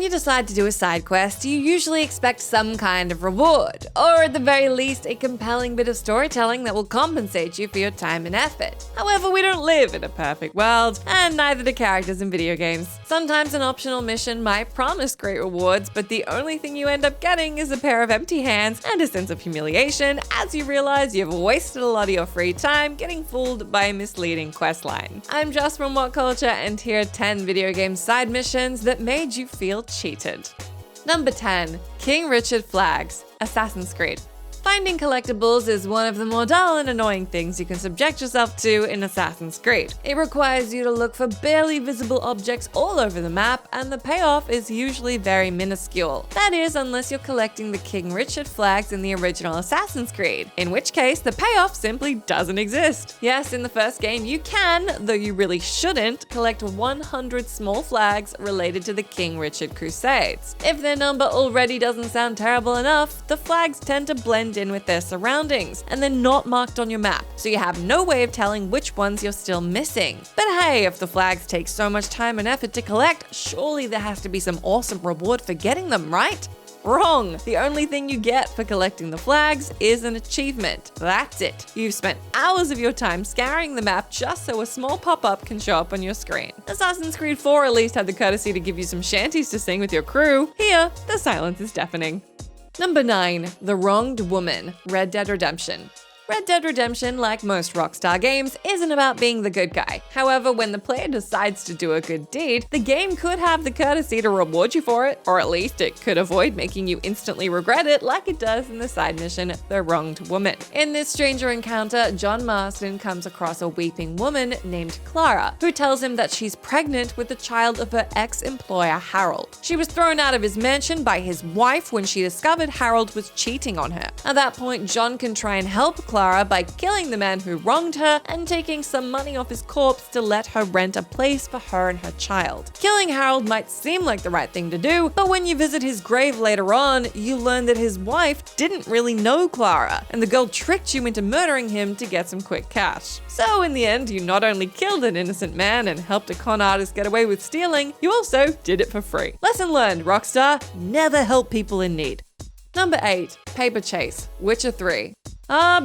you decide to do a side quest, you usually expect some kind of reward, or at the very least, a compelling bit of storytelling that will compensate you for your time and effort. However, we don't live in a perfect world, and neither do characters in video games. Sometimes an optional mission might promise great rewards, but the only thing you end up getting is a pair of empty hands and a sense of humiliation as you realize you've wasted a lot of your free time getting fooled by a misleading questline. I'm Jess from WhatCulture, and here are 10 video game side missions that made you feel cheated. Number 10. King Richard Flags, Assassin's Creed. Finding collectibles is one of the more dull and annoying things you can subject yourself to in Assassin's Creed. It requires you to look for barely visible objects all over the map, and the payoff is usually very minuscule. That is, unless you're collecting the King Richard flags in the original Assassin's Creed, in which case the payoff simply doesn't exist. Yes, in the first game you can, though you really shouldn't, collect 100 small flags related to the King Richard Crusades. If their number already doesn't sound terrible enough, the flags tend to blend in with their surroundings, and they're not marked on your map, so you have no way of telling which ones you're still missing. But hey, if the flags take so much time and effort to collect, surely there has to be some awesome reward for getting them, right? Wrong! The only thing you get for collecting the flags is an achievement. That's it. You've spent hours of your time scouring the map just so a small pop-up can show up on your screen. Assassin's Creed 4 at least had the courtesy to give you some shanties to sing with your crew. Here, the silence is deafening. Number 9. The Wronged Woman, Red Dead Redemption. Red Dead Redemption, like most Rockstar games, isn't about being the good guy. However, when the player decides to do a good deed, the game could have the courtesy to reward you for it, or at least it could avoid making you instantly regret it like it does in the side mission, The Wronged Woman. In this stranger encounter, John Marston comes across a weeping woman named Clara, who tells him that she's pregnant with the child of her ex-employer Harold. She was thrown out of his mansion by his wife when she discovered Harold was cheating on her. At that point, John can try and help Clara by killing the man who wronged her and taking some money off his corpse to let her rent a place for her and her child. Killing Harold might seem like the right thing to do, but when you visit his grave later on, you learn that his wife didn't really know Clara, and the girl tricked you into murdering him to get some quick cash. So in the end, you not only killed an innocent man and helped a con artist get away with stealing, you also did it for free. Lesson learned, Rockstar, never help people in need. Number 8. PAPERCHASE, Witcher 3.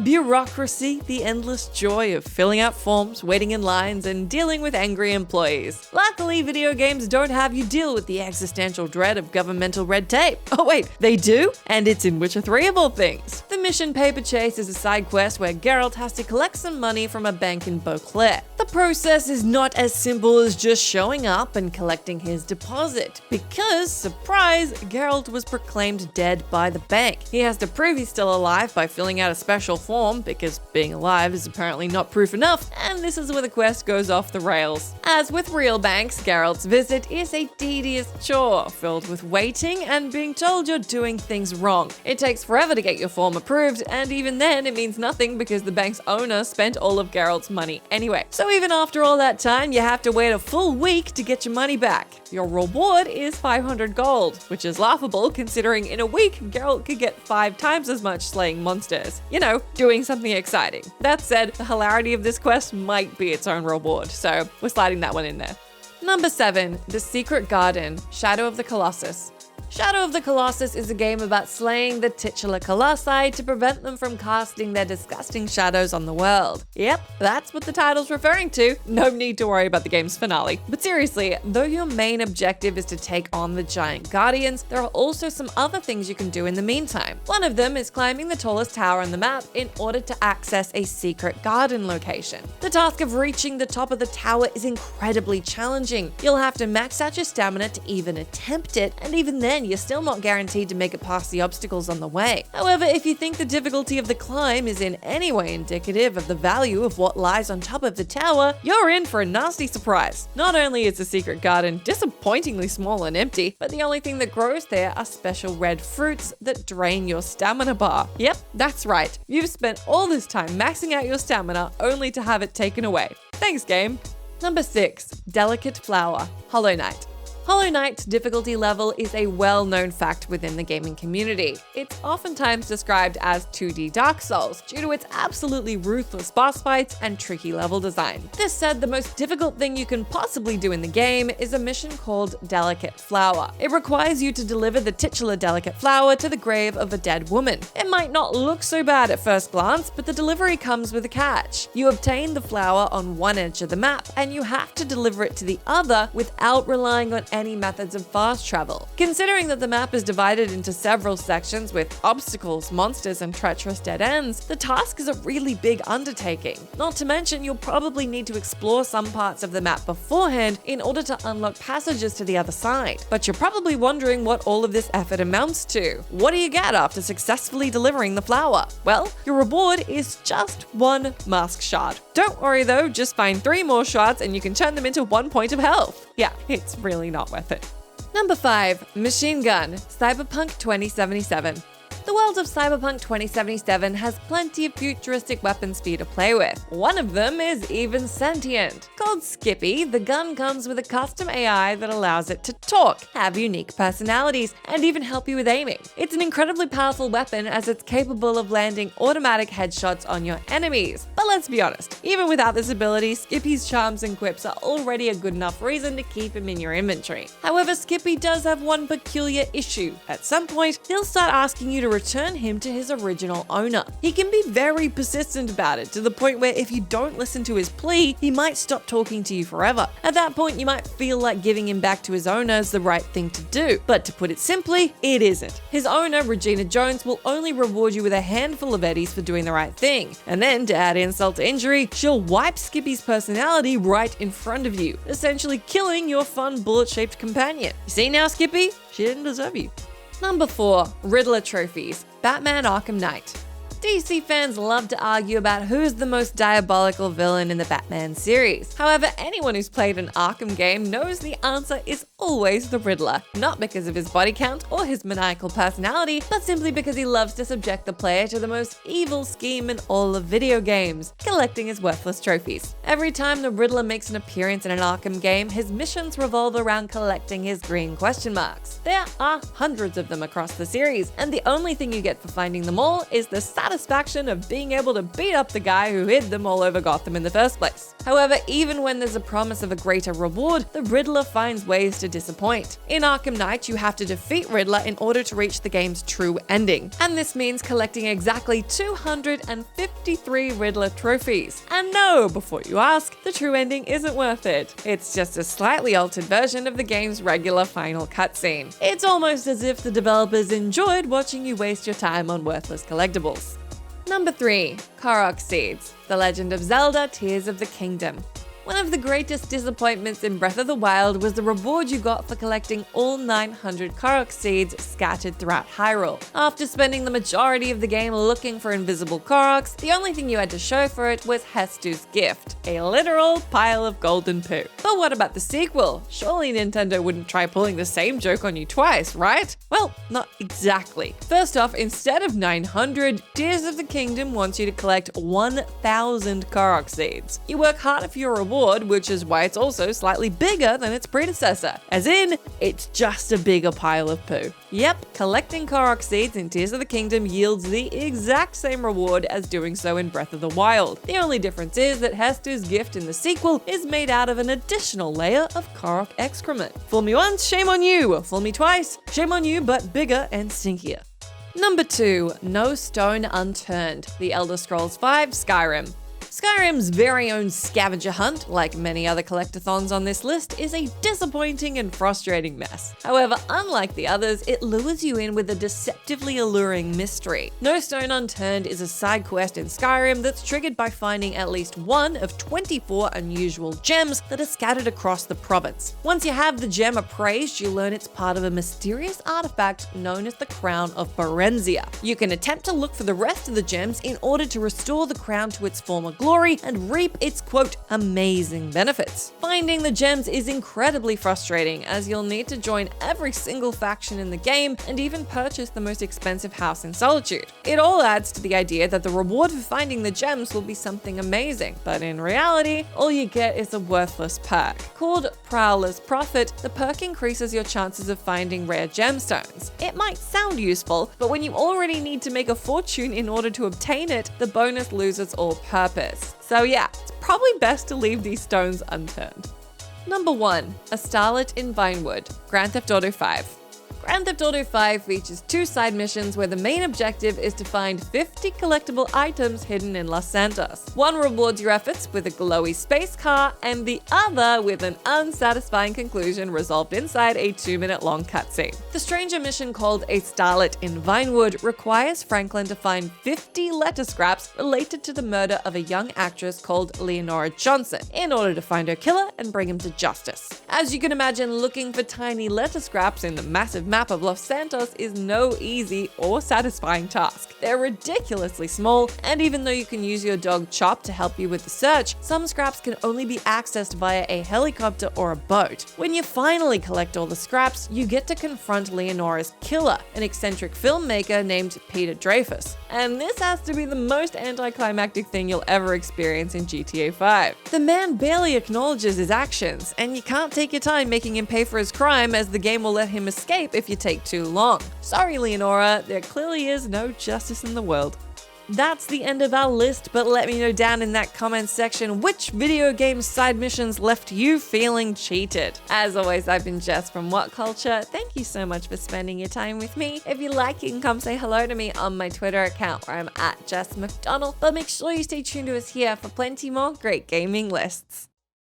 Bureaucracy, the endless joy of filling out forms, waiting in lines, and dealing with angry employees. Luckily, video games don't have you deal with the existential dread of governmental red tape. Oh wait, they do? And it's in Witcher 3 of all things. The mission PAPERCHASE is a side quest where Geralt has to collect some money from a bank in Beauclair. The process is not as simple as just showing up and collecting his deposit, because, surprise, Geralt was proclaimed dead by the bank. He has to prove he's still alive by filling out a special form, because being alive is apparently not proof enough, and this is where the quest goes off the rails. As with real banks, Geralt's visit is a tedious chore, filled with waiting and being told you're doing things wrong. It takes forever to get your form approved, and even then it means nothing because the bank's owner spent all of Geralt's money anyway. So even after all that time, you have to wait a full week to get your money back. Your reward is 500 gold, which is laughable considering in a week, Geralt could get 5 times as much slaying monsters. You know, doing something exciting. That said, the hilarity of this quest might be its own reward, so we're sliding that one in there. Number 7. The Secret Garden, Shadow of the Colossus. Shadow of the Colossus is a game about slaying the titular colossi to prevent them from casting their disgusting shadows on the world. Yep, that's what the title's referring to. No need to worry about the game's finale. But seriously, though your main objective is to take on the giant guardians, there are also some other things you can do in the meantime. One of them is climbing the tallest tower on the map in order to access a secret garden location. The task of reaching the top of the tower is incredibly challenging. You'll have to max out your stamina to even attempt it, and even then you're still not guaranteed to make it past the obstacles on the way. However, if you think the difficulty of the climb is in any way indicative of the value of what lies on top of the tower, you're in for a nasty surprise. Not only is the secret garden disappointingly small and empty, but the only thing that grows there are special red fruits that drain your stamina bar. Yep, that's right. You've spent all this time maxing out your stamina only to have it taken away. Thanks, game. Number 6. Delicate Flower, Hollow Knight. Hollow Knight's difficulty level is a well-known fact within the gaming community. It's oftentimes described as 2D Dark Souls due to its absolutely ruthless boss fights and tricky level design. This said, the most difficult thing you can possibly do in the game is a mission called Delicate Flower. It requires you to deliver the titular delicate flower to the grave of a dead woman. It might not look so bad at first glance, but the delivery comes with a catch. You obtain the flower on one edge of the map, and you have to deliver it to the other without relying on any methods of fast travel. Considering that the map is divided into several sections with obstacles, monsters, and treacherous dead ends, the task is a really big undertaking. Not to mention, you'll probably need to explore some parts of the map beforehand in order to unlock passages to the other side. But you're probably wondering what all of this effort amounts to. What do you get after successfully delivering the flower? Well, your reward is just one mask shard. Don't worry though, just find 3 more shards and you can turn them into 1 point of health. Yeah, it's really not worth it. Number 5. Machine Gun, Cyberpunk 2077. The world of Cyberpunk 2077 has plenty of futuristic weapons for you to play with. One of them is even sentient. Called Skippy, the gun comes with a custom AI that allows it to talk, have unique personalities, and even help you with aiming. It's an incredibly powerful weapon as it's capable of landing automatic headshots on your enemies. But let's be honest, even without this ability, Skippy's charms and quips are already a good enough reason to keep him in your inventory. However, Skippy does have one peculiar issue. At some point, he'll start asking you to return him to his original owner. He can be very persistent about it, to the point where if you don't listen to his plea, he might stop talking to you forever. At that point, you might feel like giving him back to his owner is the right thing to do. But to put it simply, it isn't. His owner, Regina Jones, will only reward you with a handful of eddies for doing the right thing. And then, to add insult to injury, she'll wipe Skippy's personality right in front of you, essentially killing your fun bullet-shaped companion. You see now, Skippy? She didn't deserve you. Number 4. Riddler Trophies, Batman Arkham Knight. DC fans love to argue about who's the most diabolical villain in the Batman series. However, anyone who's played an Arkham game knows the answer is always the Riddler. Not because of his body count or his maniacal personality, but simply because he loves to subject the player to the most evil scheme in all of video games, collecting his worthless trophies. Every time the Riddler makes an appearance in an Arkham game, his missions revolve around collecting his green question marks. There are hundreds of them across the series, and the only thing you get for finding them all is the satisfaction of being able to beat up the guy who hid them all over Gotham in the first place. However, even when there's a promise of a greater reward, the Riddler finds ways to disappoint. In Arkham Knight, you have to defeat Riddler in order to reach the game's true ending, and this means collecting exactly 253 Riddler trophies. And no, before you ask, the true ending isn't worth it. It's just a slightly altered version of the game's regular final cutscene. It's almost as if the developers enjoyed watching you waste your time on worthless collectibles. Number 3. KOROK Seeds, The Legend of Zelda: Tears of the Kingdom. One of the greatest disappointments in Breath of the Wild was the reward you got for collecting all 900 KOROK seeds scattered throughout Hyrule. After spending the majority of the game looking for invisible KOROKs, the only thing you had to show for it was Hestu's gift, a literal pile of golden poo. But what about the sequel? Surely Nintendo wouldn't try pulling the same joke on you twice, right? Well, not exactly. First off, instead of 900, Tears of the Kingdom wants you to collect 1,000 KOROK seeds. You work harder for your reward, which is why it's also slightly bigger than its predecessor. As in, it's just a bigger pile of poo. Yep, collecting KOROK seeds in Tears of the Kingdom yields the exact same reward as doing so in Breath of the Wild. The only difference is that Hestu's gift in the sequel is made out of an additional layer of KOROK excrement. Fool me once, shame on you. Fool me twice, shame on you, but bigger and stinkier. Number 2. No Stone Unturned, The Elder Scrolls V: Skyrim. Skyrim's very own scavenger hunt, like many other collectathons on this list, is a disappointing and frustrating mess. However, unlike the others, it lures you in with a deceptively alluring mystery. No Stone Unturned is a side quest in Skyrim that's triggered by finding at least one of 24 unusual gems that are scattered across the province. Once you have the gem appraised, you learn it's part of a mysterious artifact known as the Crown of Berenzia. You can attempt to look for the rest of the gems in order to restore the crown to its former glory, glory and reap its quote amazing benefits. Finding the gems is incredibly frustrating, as you'll need to join every single faction in the game and even purchase the most expensive house in Solitude. It all adds to the idea that the reward for finding the gems will be something amazing, but in reality, all you get is a worthless perk. Called Prowler's Profit, the perk increases your chances of finding rare gemstones. It might sound useful, but when you already need to make a fortune in order to obtain it, the bonus loses all purpose. So yeah, it's probably best to leave these stones unturned. Number 1. A Starlet in Vinewood, Grand Theft Auto 5. Grand Theft Auto 5 features 2 side missions where the main objective is to find 50 collectible items hidden in Los Santos. One rewards your efforts with a glowy space car, and the other with an unsatisfying conclusion resolved inside a 2-minute long cutscene. The stranger mission, called A Starlet in Vinewood, requires Franklin to find 50 letter scraps related to the murder of a young actress called Leonora Johnson in order to find her killer and bring him to justice. As you can imagine, looking for tiny letter scraps in the massive map of Los Santos is no easy or satisfying task. They're ridiculously small, and even though you can use your dog Chop to help you with the search, some scraps can only be accessed via a helicopter or a boat. When you finally collect all the scraps, you get to confront Leonora's killer, an eccentric filmmaker named Peter Dreyfuss. And this has to be the most anticlimactic thing you'll ever experience in GTA 5. The man barely acknowledges his actions, and you can't take your time making him pay for his crime, as the game will let him escape if you take too long. Sorry, Leonora, there clearly is no justice in the world. That's the end of our list, but let me know down in that comment section which video game side missions left you feeling cheated. As always, I've been Jess from WhatCulture. Thank you so much for spending your time with me. If you like, you can come say hello to me on my Twitter account, where I'm @JessMcDonald, but make sure you stay tuned to us here for plenty more great gaming lists.